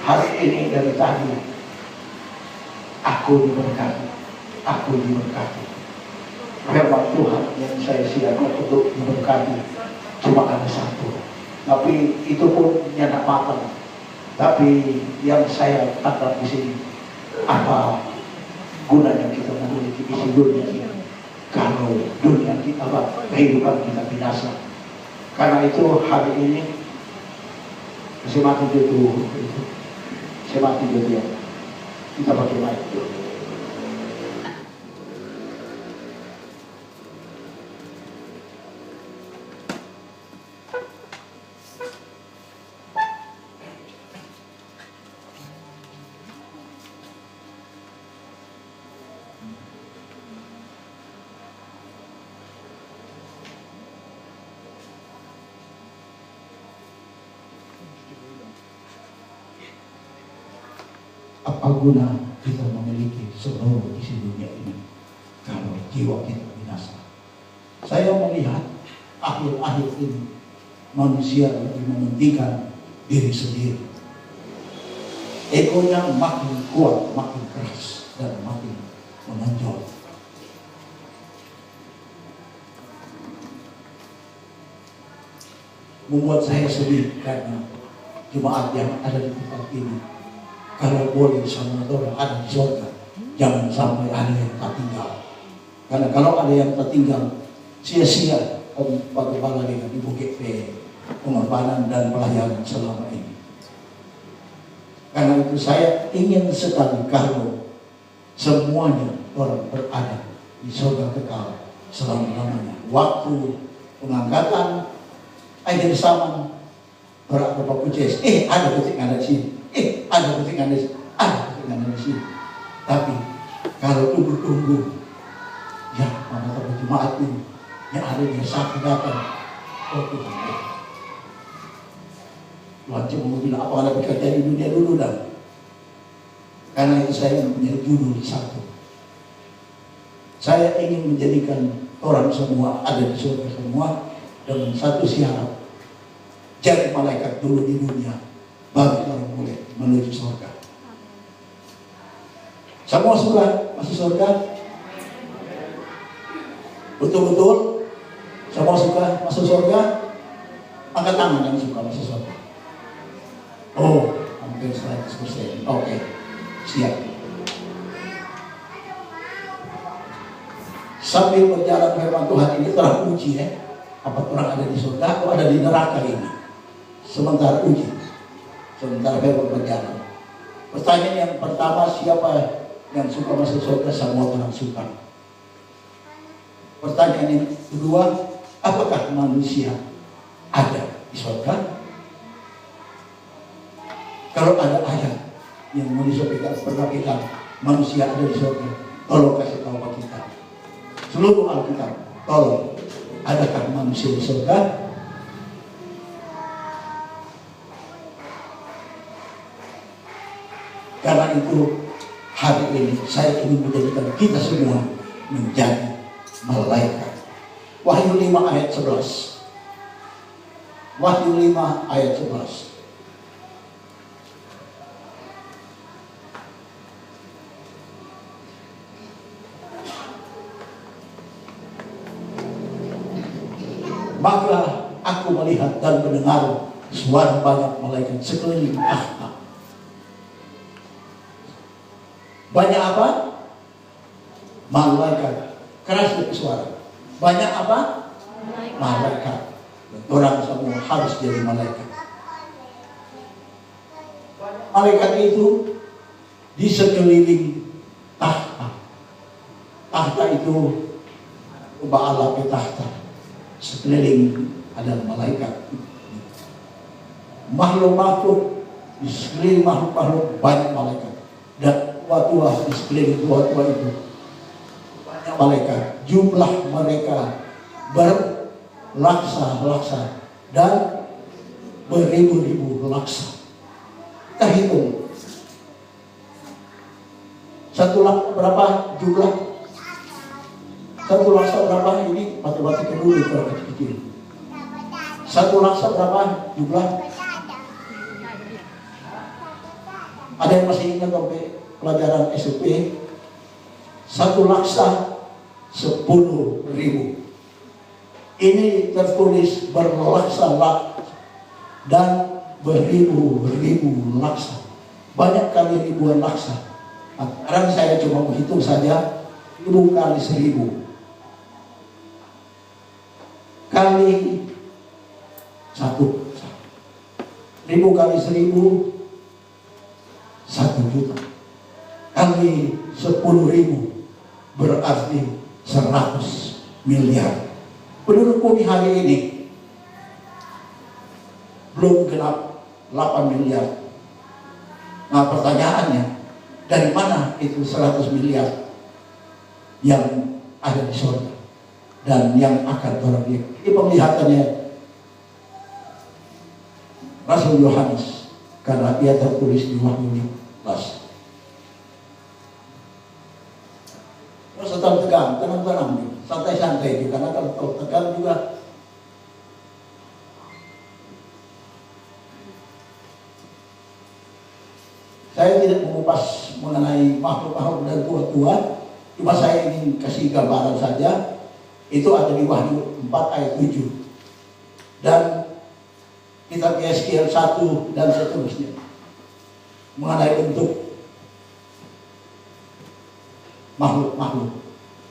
Hari ini dari tadi aku diberkati. Firman Tuhan yang saya siapkan untuk diberkati cuma ada satu, tapi itu pun nyata matang. Tapi yang saya tangkap di sini, apa gunanya kita memiliki isi dunia ini kalau dunia kita, kehidupan kita binasa? Karena itu hari ini saya mati itu. Saya mati dia. Kita bagaimana itu? Apa guna kita memiliki seluruh isi dunia ini kalau jiwa kita binasa? Saya melihat akhir-akhir ini manusia lebih mementingkan diri sendiri. Egonya makin kuat, makin keras, dan makin menonjol. Membuat saya sedih karena jemaat yang ada di tempat ini, kalau boleh sama orang ada di surga, jangan sampai ada yang tertinggal. Karena kalau ada yang tertinggal, sia-sia bagaimana dengan Ibu GP pengorbanan dan pelayanan selama ini. Karena itu saya ingin sekali kalau semuanya orang berada di surga kekal selama-lamanya. Waktu pengangkatan akhir zaman berat Bapak Puces, ada ketinggalan di sini. Ada ketinggalan di sini, ada ketinggalan di sini. Tapi kalau tunggu-tunggu, ya Mama jemaat ini yang ada di satu datang. Oh Tuhan, Tuhan cuma mau bilang apa ada bekerja di dunia dulu dan karena itu saya punya judul satu. Saya ingin menjadikan orang semua ada di surga semua dengan satu syarat. Jadi malaikat dulu di dunia, baru orang boleh menuju surga. Semua suka masuk surga? Betul-betul? Semua suka masuk surga? Angkat tangan yang suka masuk surga. Oh, hampir 100%. Oke, siap. Sambil berjalan firman Tuhan ini telah uji apa orang ada di surga atau ada di neraka ini. Sementara uji, sementara firman berjalan. Pertanyaan yang pertama, siapa yang suka masuk surga? Semua orang suka. Pertanyaan yang kedua, apakah manusia ada di surga? Kalau ada ayat yang menunjukkan perkataan manusia ada di surga, tolong kasih tahu ke kita. Seluruh Alkitab, tolong, adakah manusia di surga? Karena itu hari ini saya ingin menjadikan kita semua menjadi malaikat. Wahyu 5 ayat 11. Wahyu 5 ayat 11. Maka aku melihat dan mendengar suara banyak malaikat sekeliling tahta. Banyak apa? Malaikat. Keras itu suara. Banyak apa? Malaikat. Orang semua harus jadi malaikat. Malaikat itu di sekeliling tahta. Tahta itu Ba'ala ke tahta. Sekeliling ada malaikat. Makhluk-makhluk di sekeliling makhluk-makhluk banyak malaikat. Dan tua-tua di sekeliling tua-tua itu banyak malaikat. Jumlah mereka berlaksa-laksa dan beribu-ribu laksa. Kita hitung. Satu laksa berapa jumlah? Satu laksa berapa? Ini matematika dulu kalau kecil-kecil. Satu laksa berapa jumlah? Ada yang masih ingat sampai pelajaran SMP? Satu laksa 10.000. Ini tertulis berlaksa-laksa dan beribu-ribu laksa. Banyak kali ribuan laksa. Sekarang saya cuma menghitung saja 1000 kali 1000. Kali 1. 1000 kali 1000 1 juta. Kali 10.000 berarti 100 miliar. Penduduk bumi hari ini belum genap 8 miliar. Nah pertanyaannya, dari mana itu 100 miliar yang ada di surga dan yang akan terjadi? Ini penglihatannya Rasul Yohanes, karena ia tertulis di Wahyu 15. Terus tetap tegang, tenang-tenang, santai-santai, karena kalau tegang juga saya tidak mengupas mengenai makhluk-makhluk dan tua-tua, cuma saya ingin kasih gambaran saja. Itu ada di Wahyu 4 ayat 7 dan kitab Yeskiel 1 dan seterusnya mengenai bentuk makhluk-makhluk.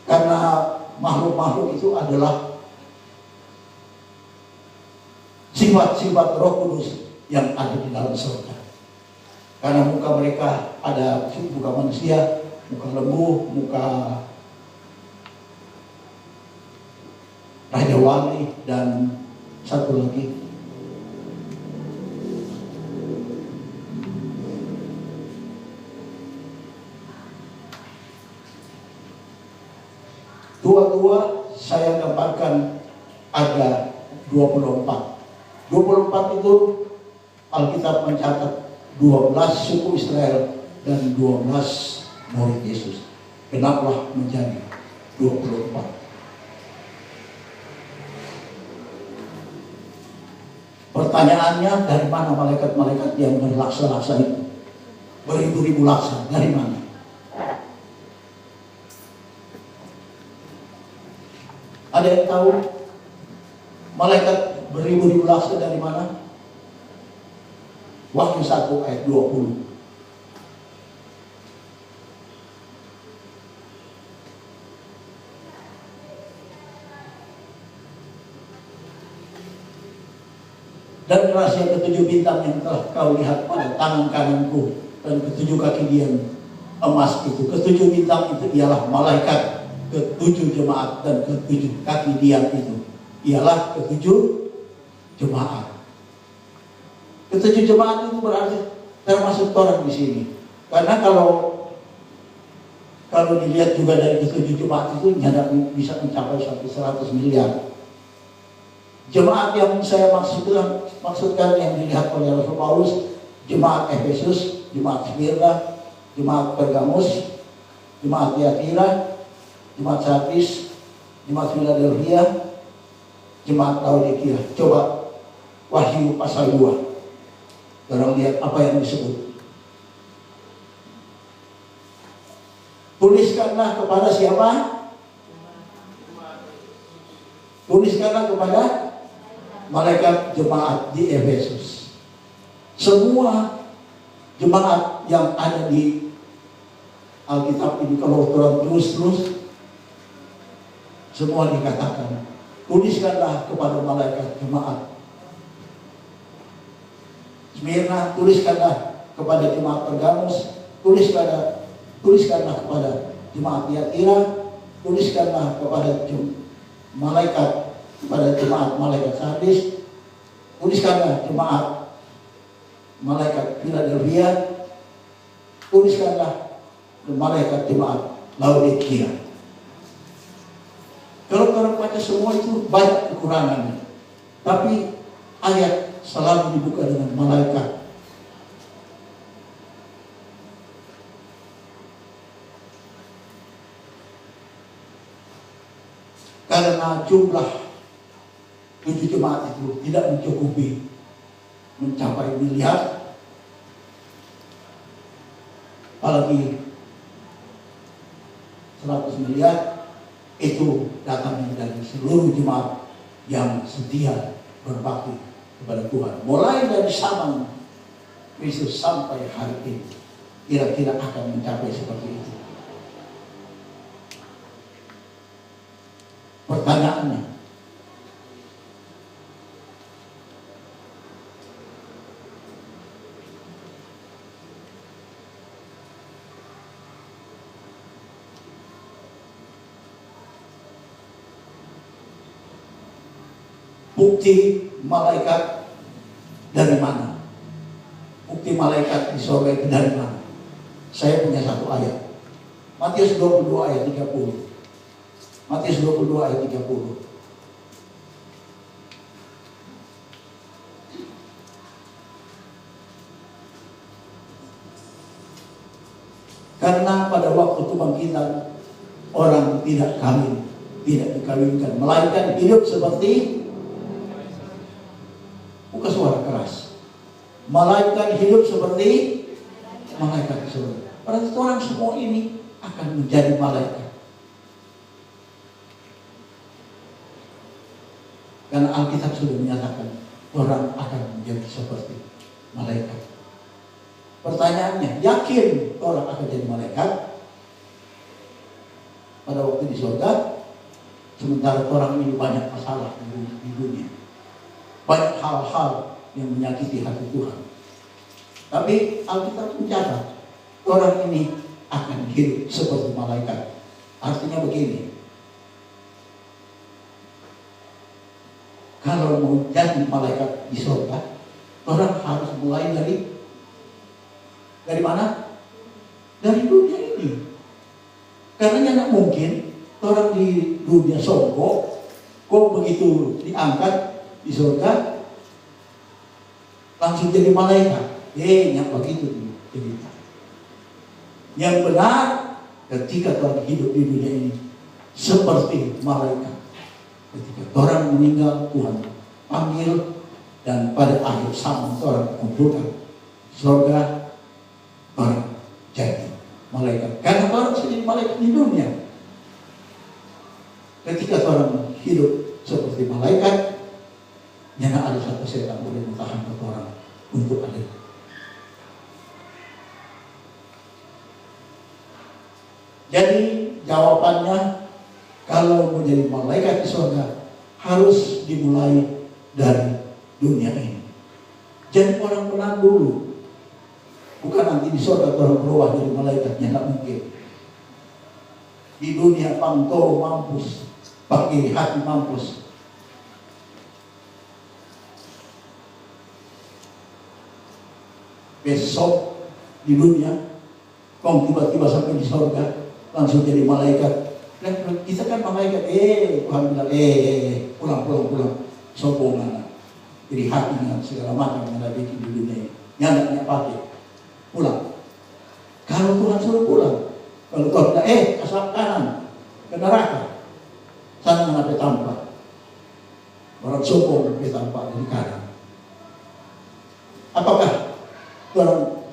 Karena makhluk-makhluk itu adalah sifat-sifat Roh Kudus yang ada di dalam surga. Karena muka mereka ada muka manusia, muka lembu, muka Raja Wali, dan satu lagi tua-tua saya gambarkan ada 24. 24 itu Alkitab mencatat 12 suku Israel dan 12 murid Yesus. Genaplah menjadi 24. Pertanyaannya, dari mana malaikat-malaikat yang berlaksa-laksa itu? Beribu-ribu laksa, dari mana? Ada yang tahu malaikat beribu-ribu laksa dari mana? Wahyu 1 ayat 20. Dan rahasia ketujuh bintang yang telah kau lihat pada tangan kananku dan ketujuh kaki dian emas itu. Ketujuh bintang itu ialah malaikat ketujuh jemaat, dan ketujuh kaki dian itu ialah ketujuh jemaat. Ketujuh jemaat itu berarti termasuk orang di sini. Karena kalau dilihat juga dari ketujuh jemaat itu tidak bisa mencapai sampai 100 miliar. Jemaat yang saya maksudkan yang dilihat oleh Rasul Paulus, jemaat Efesus, jemaat Smyrna, jemaat Pergamus, jemaat Tiatira, jemaat Sardis, jemaat Philadelphia, jemaat Laodikia. Coba Wahyu pasal 2. Orang lihat apa yang disebut. Tuliskanlah kepada siapa? Tuliskanlah kepada malaikat jemaat di Efesus. Semua jemaat yang ada di Alkitab ini, kalau terus semua dikatakan, tuliskanlah kepada malaikat jemaat Smyrna, tuliskanlah kepada jemaat Pergamus, tuliskanlah kepada jemaat Tiatira, tuliskanlah kepada jemaat malaikat Sardis, tuliskanlah jemaat malaikat Philadelphia, tuliskanlah malaikat jemaat Laodikia. Kalau orang baca semua itu banyak kekurangannya, tapi ayat selalu dibuka dengan malaikat. Karena jumlah 7 jemaat itu tidak mencukupi mencapai miliar, apalagi 100 miliar, itu datangnya dari seluruh jemaat yang setia berbakti kepada Tuhan. Mulai dari zaman Kristus sampai hari ini, kira-kira akan mencapai seperti itu. Pertanyaannya, bukti malaikat dari mana? Bukti malaikat di surga itu dari mana? Saya punya satu ayat. Matius 22 ayat 30. Matius 22 ayat 30. Karena pada waktu kebangkitan orang tidak kawin, tidak dikawinkan, melainkan hidup seperti, bukan suara keras, melainkan hidup seperti malaikat di surga. Berarti orang semua ini akan menjadi malaikat. Karena Alkitab sudah menyatakan orang akan menjadi seperti malaikat. Pertanyaannya, yakin orang akan jadi malaikat pada waktu di surga? Sementara orang ini banyak masalah di dunia, banyak hal-hal yang menyakiti hati Tuhan. Tapi Alkitab mencatat orang ini akan hidup seperti malaikat. Artinya begini, kalau mau jadi malaikat di surga, orang harus mulai dari mana? Dari dunia ini. Karena tidak mungkin orang di dunia sombong, kok begitu diangkat di surga langsung jadi malaikat. Yang begitu cerita. Yang benar ketika orang hidup di dunia ini seperti malaikat. Ketika orang meninggal, Tuhan panggil, dan pada akhir zaman orang kumpulkan surga, orang jadi malaikat. Karena orang jadi malaikat di dunia. Ketika orang hidup seperti malaikat, nyana ada satu setan boleh mentahan orang untuk ada. Jadi jawabannya, kalau mau jadi malaikat di surga harus dimulai dari dunia ini. Jadi orang menang dulu, bukan nanti di surga orang berubah jadi malaikatnya, tidak mungkin. Di dunia pangto mampus, pakai hati mampus. Besok di dunia, kau tiba-tiba sampai di surga langsung jadi malaikat. Dan kita kan malaikat, Tuhan bilang, pulang, sombongan. Jadi hatinya segala macam yang ada bikin di dunia ini, nyatanya pakai, pulang. Kalau Tuhan suruh pulang, kalau Tuhan bilang, asap kanan, ke neraka, sana menghadap tampak. Orang sombong ke tampak dari kanan. Apakah orang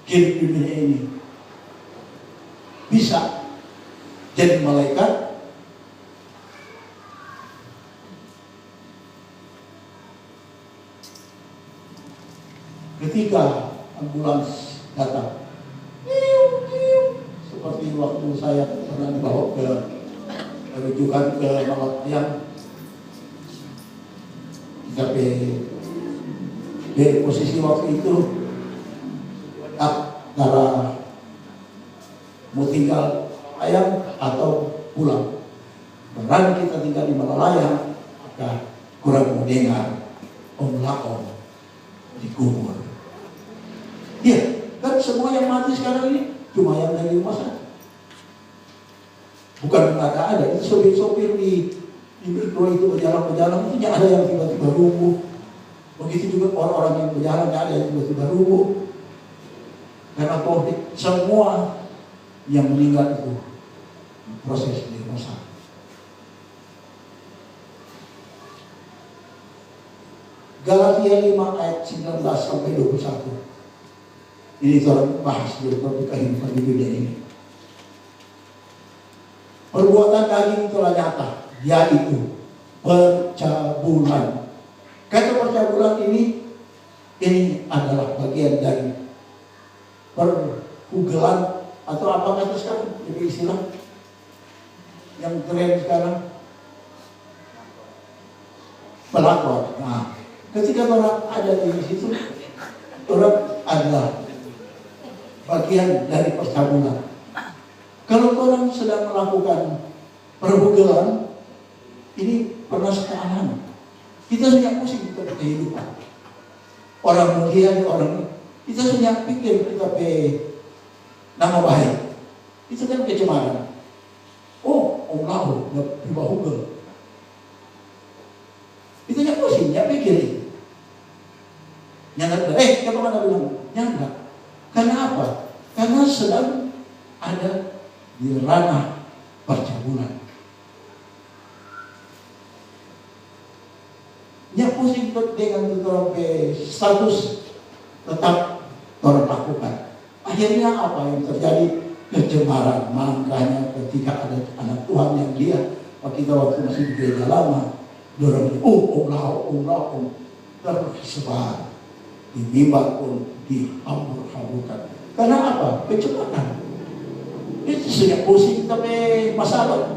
hidup di dunia ini bisa jadi malaikat? Ketika ambulans datang, seperti waktu saya pernah dibawa ke rujukan ke Malatya, tapi dari posisi waktu itu antara mau tinggal ayam atau pulang. Beran kita tinggal di Malalaya, maka kurang mendengar om laom dikubur. Iya, kan semua yang mati sekarang ini cuma yang dari rumah saja. Bukan nggak ada, itu sopir-sopir di mikro itu berjalan-berjalan, itu ada yang tiba-tiba lumpuh. Begitu juga orang-orang yang berjalan ada yang tiba-tiba lumpuh. Karena COVID, semua yang meninggal itu proses di rumah sakit. Galatia 5 ayat 19 sampai 21. Ini kita bahas di kehidupan di dunia ini. Perbuatan daging telah nyata, yaitu percabulan. Kata percabulan ini adalah bagian dari perhugelan atau apa kata sekarang? Jadi istilah yang tren sekarang, pelakor. Nah, ketika orang ada di situ, orang adalah bagian dari percabulan. Kalau orang sedang melakukan perhugelan, ini pernah sekarang kita sudah pusing kita kehidupan. Orang mulia, orang kita sudah pikir kita nama baik. Itu kan kecemaran. Om lahu, tiba hugel. Itu yang pusing, yang pikir. Yang ada, kemana bilang? Yang karena apa? Karena sedang ada di ranah percabulan. Yang pusing dengan status tetap orang lakukan. Akhirnya apa yang terjadi? Kecemaran. Makanya ketika ada anak Tuhan yang lihat, kita waktu masih di gereja lama, dorong tersebar di mimbar pun dihambur-hamburkan. Karena apa? Kecemaran. Itu sudah pusing tapi masalah.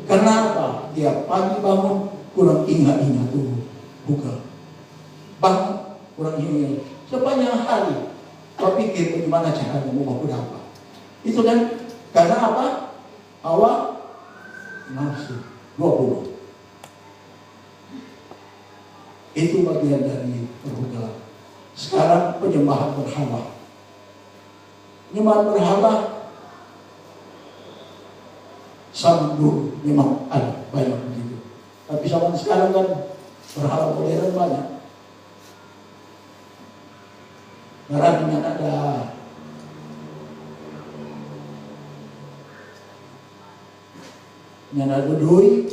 Karena apa? Tiap pagi bangun kurang ingat tuh buka. Bangun kurang ingat. Sepanjang hari kau pikir bagaimana caranya mau apa? Itu kan karena apa? Awal nafsu 20. Itu bagian dari perhugelan. Sekarang penyembahan berhala. Penyembahan berhala Zaman dulu memang ada banyak begitu. Tapi zaman sekarang kan berhala modern banyak. Karena ada doi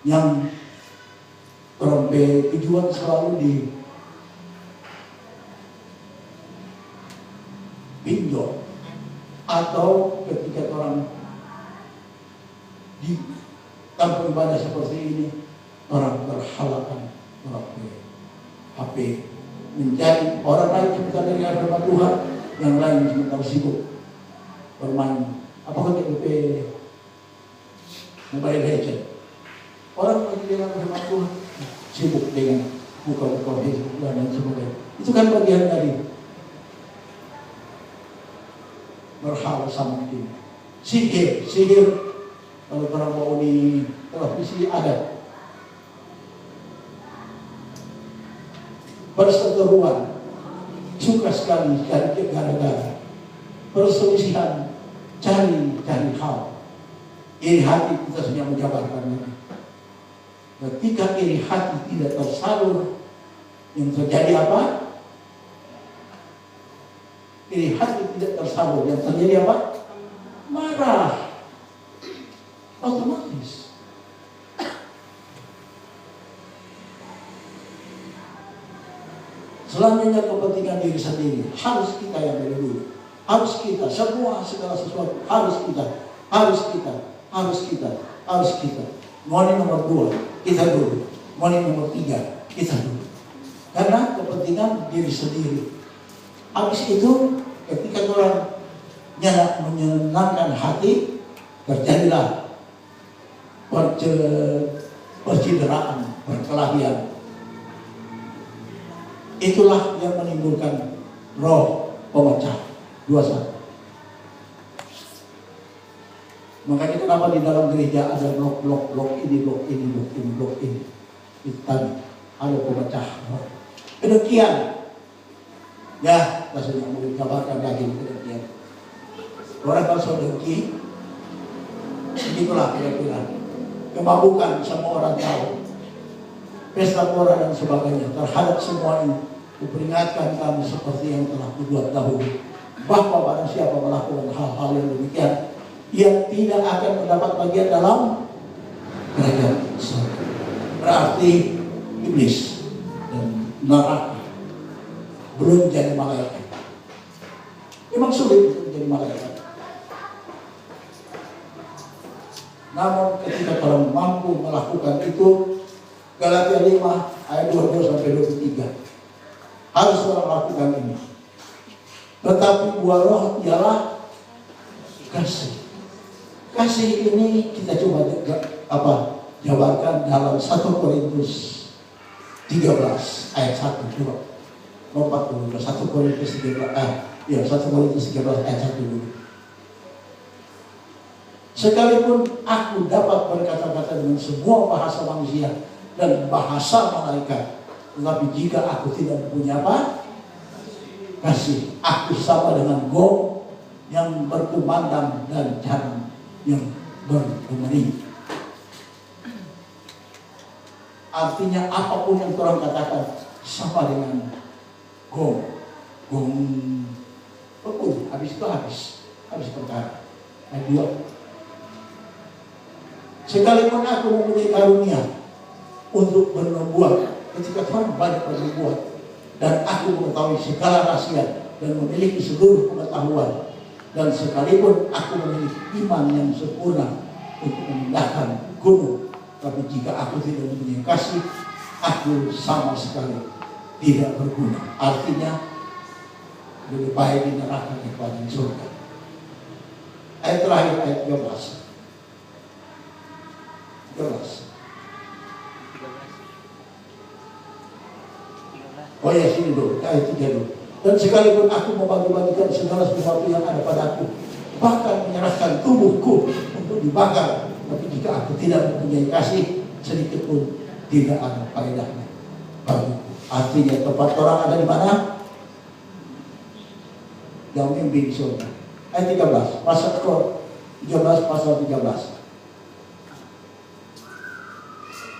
yang tujuan selalu di pinjol, atau ketika orang di kampung ibadah seperti ini, orang berhalakan orang HP, menjadi orang lain sebentar dari agama Tuhan, yang lain sebentar sibuk bermain apakah TPP Mobile Legend. Orang lagi dalam agama Tuhan sibuk dengan buka-buka Facebook dan lain sebagainya. Itu kan bagian dari berhala sama ini. Sihir kalau orang mau di televisi ada. Perseteruan, suka sekali cari gara-gara. Perselisihan, cari hal. Iri hati kita sudah menjabarkan ini. Ketika iri hati tidak tersalur, yang terjadi apa? Iri hati tidak tersalur, yang terjadi apa? Marah. Otomatis. Selanjutnya kepentingan diri sendiri harus kita yang dari dulu. Harus kita, segala sesuatu harus kita. Moni nomor 2 kita dulu, moni nomor 3 kita dulu. Karena kepentingan diri sendiri. Habis itu ketika orang menyenangkan hati, terjadilah percideraan, perkelahian. Itulah yang menimbulkan roh pemecah 21. Makanya kenapa di dalam gereja ada blok ini. Itu tadi ada pemecah roh. Kedengkian. Ya, saya sudah mau dikabarkan lagi kedengkian. Orang kalau dengki, begitulah kira-kira. Kemabukan semua orang tahu. Pesta pora dan sebagainya terhadap semua ini. Kuperingatkan kamu seperti yang telah dibuat dahulu, bahwa barang siapa melakukan hal-hal yang demikian, ia tidak akan mendapat bagian dalam kerajaan surga. Berarti iblis dan neraka belum jadi malaikat. Memang sulit untuk menjadi malaikat. Namun ketika orang mampu melakukan itu, Galatia 5 ayat 22 sampai 23. Harus orang lakukan ini. Tetapi buah roh ialah kasih. Kasih ini kita coba jabarkan dalam 1 Korintus 13 ayat 1 coba. Lompat dulu 1 Korintus 13 ayat 1 dulu. Sekalipun aku dapat berkata-kata dengan semua bahasa manusia dan bahasa malaikat, tetapi jika aku tidak punya apa? Kasih, aku sama dengan gong yang berkumandang dan jarum yang bergemeri. Artinya apapun yang orang katakan sama dengan gong pekul. Habis itu habis perkara. Ayat 2. Sekalipun aku mempunyai karunia untuk bernubuat, ketika Tuhan banyak bernubuat, dan aku mengetahui segala rahasia dan memiliki seluruh pengetahuan, dan sekalipun aku memiliki iman yang sempurna untuk memindahkan gunung, tapi jika aku tidak mempunyai kasih, aku sama sekali tidak berguna. Artinya lebih baik di neraka daripada di surga. Ayat terakhir, ayat 13. Oh ya, sini dulu, ayat 3 dulu. Dan sekalipun aku membagi-bagikan segala sesuatu yang ada padaku, bahkan menyerahkan tubuhku untuk dibakar, tapi jika aku tidak mempunyai kasih, sedikit pun tidak ada faedahnya bagiku. Artinya tempat orang ada di mana? Yang mimpi di surga. Ayat 13. Masa kau 13 pasal 13.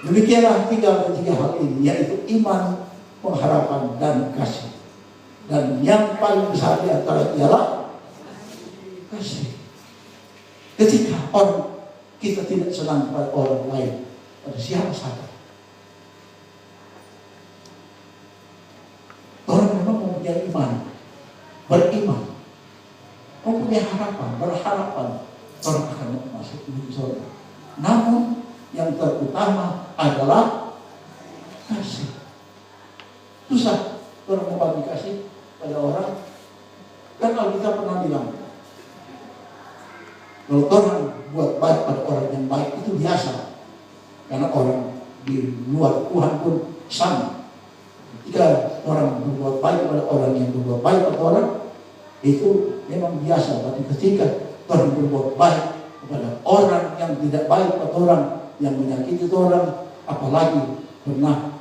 Demikianlah ketiga hal ini, yaitu iman, pengharapan, dan kasih. Dan yang paling besar di antara ialah kasih. Ketika kita tidak senang pada orang lain, pada siapa saja, orang memang mempunyai iman, beriman, mempunyai harapan, berharapan orang akan masuk ke surga. Namun yang terutama adalah kasih. Susah orang membagi kasih pada orang. Kan kalau kita pernah bilang, kalau orang buat baik pada orang yang baik itu biasa, karena orang di luar Tuhan pun sama. Jika orang berbuat baik pada orang yang berbuat baik pada orang, itu memang biasa. Tapi ketika orang berbuat baik kepada orang yang tidak baik pada orang, yang menyakiti orang, apalagi pernah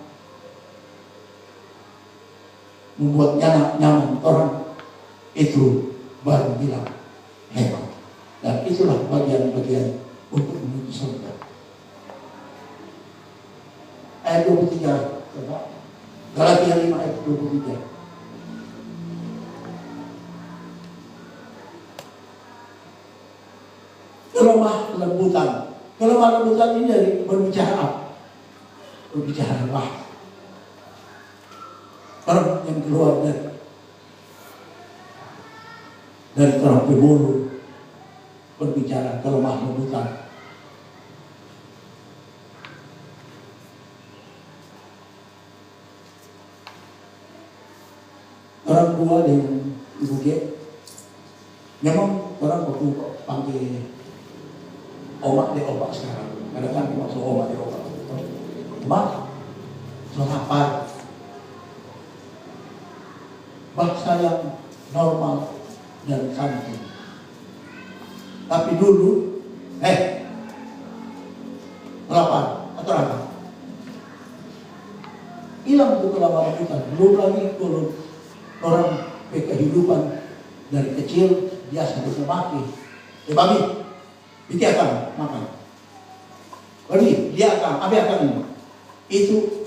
membuat nyaman orang, itu baru bilang hebat. Dan itulah bagian-bagian untuk menuju surga. Ayat 23, Galatia 5 ayat 23. Kelemah lembutan. Kelemah lembutan ini dari berbicara apa? Berbicara apa? Orang yang keluar dari terang pebulu berbicara kelemah lembutan. Orang tua dengan ibu G, memang orang waktu panggil omak di omak sekarang. Kadang-kadang dimaksud omak di omak. Omak, selamat. Bahasa yang normal dan santun. Tapi dulu, lapar atau apa? Hilang itu kelamaran kita. Belum lagi kalau orang kehidupan dari kecil biasa maki. Babi, bikin akan makan. Babi, dia akan, apa akan ini? Itu